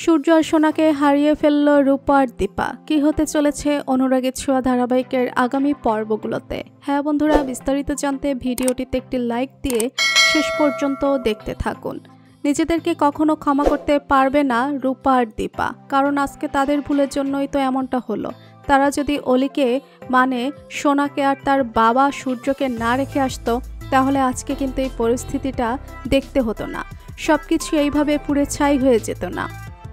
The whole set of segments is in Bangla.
সূর্য আর সোনাকে হারিয়ে ফেলল রূপা আর দীপা। কি হতে চলেছে অনুরাগের ছোঁয়া ধারাবাহিকের আগামী পর্বগুলোতে? হ্যাঁ বন্ধুরা, বিস্তারিত জানতে ভিডিওটিতে একটি লাইক দিয়ে শেষ পর্যন্ত দেখতে থাকুন। নিজেদেরকে কখনো ক্ষমা করতে পারবে না রূপা আর দীপা, কারণ আজকে তাদের ভুলের জন্যই তো এমনটা হলো। তারা যদি অলিকে মানে সোনাকে আর তার বাবা সূর্যকে না রেখে আসতো, তাহলে আজকে কিন্তু এই পরিস্থিতিটা দেখতে হতো না। সবকিছু এইভাবে পুড়ে ছাই হয়ে যেত না।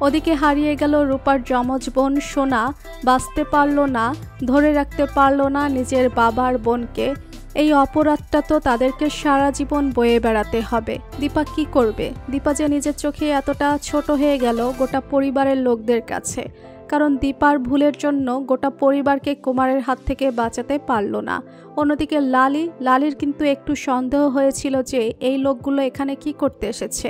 ওদিকে হারিয়ে গেল রূপার যমজ বোন সোনা। বাঁচতে পারল না, ধরে রাখতে পারল না নিজের বাবার বোনকে। এই অপরাধটা তো তাদেরকে সারা জীবন বয়ে বেড়াতে হবে। দীপা কি করবে? দীপা যে নিজের চোখে এতটা ছোট হয়ে গেল গোটা পরিবারের লোকদের কাছে, কারণ দীপার ভুলের জন্য গোটা পরিবারকে কুমারের হাত থেকে বাঁচাতে পারল না। অন্যদিকে লালির কিন্তু একটু সন্দেহ হয়েছিল যে এই লোকগুলো এখানে কি করতে এসেছে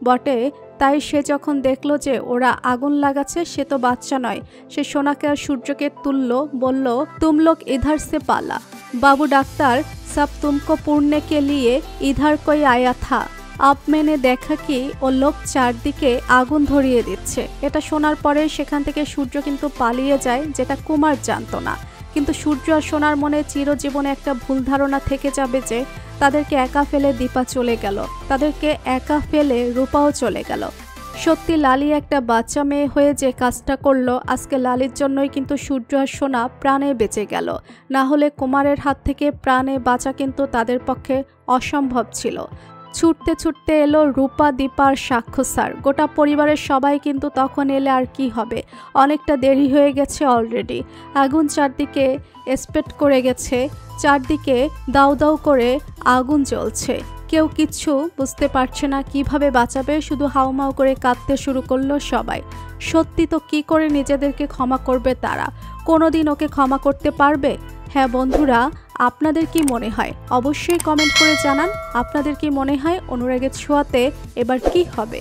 বটে। তাই সে যখন দেখলো যে ওরা আগুন লাগাচ্ছে, সে তো বাচ্চা নয়, সে সোনাকে আর সূর্যকে তুললো, বলল তুম লোক ইধার সে পালা, বাবু ডাক্তার সব তুমকো পুড়নে কে লিয়ে ইধার কই আয়া থা। আপ মেনে দেখা কি ও লোক চারদিকে আগুন ধরিয়ে দিচ্ছে। এটা শোনার পরে সেখান থেকে সূর্য কিন্তু পালিয়ে যায়, যেটা কুমার জানতো না। কিন্তু সূর্য আর সোনার মনে চিরজীবনে একটা ভুল ধারণা থেকে যাবে যে তাদেরকে একা ফেলে দীপা চলে গেল, তাদেরকে একা ফেলে রূপাও চলে গেল। সত্যি লালি একটা বাচ্চা মেয়ে হয়ে যে কাজটা করলো, আজকে লালির জন্যই কিন্তু সূর্য আর সোনা প্রাণে বেঁচে গেল। না হলে কুমারের হাত থেকে প্রাণে বাঁচা কিন্তু তাদের পক্ষে অসম্ভব ছিল। ছুটতে ছুটতে এলো রূপা, দীপার সাক্ষ্য স্যার। গোটা পরিবারের সবাই কিন্তু তখন এলে আর কি হবে, অনেকটা দেরি হয়ে গেছে অলরেডি। আগুন চারদিকে স্প্রেড করে গেছে, চারদিকে দাউ দাউ করে আগুন জ্বলছে। কেউ কিচ্ছু বুঝতে পারছে না কিভাবে বাঁচাবে, শুধু হাউমাউ করে কাঁদতে শুরু করলো সবাই। সত্যি তো কি করে নিজেদেরকে ক্ষমা করবে তারা? কোনোদিন ওকে ক্ষমা করতে পারবে? হ্যাঁ বন্ধুরা, আপনাদের কি মনে হয় অবশ্যই কমেন্ট করে জানান। আপনাদের কি মনে হয় অনুরাগের ছোঁয়াতে এবার কি হবে?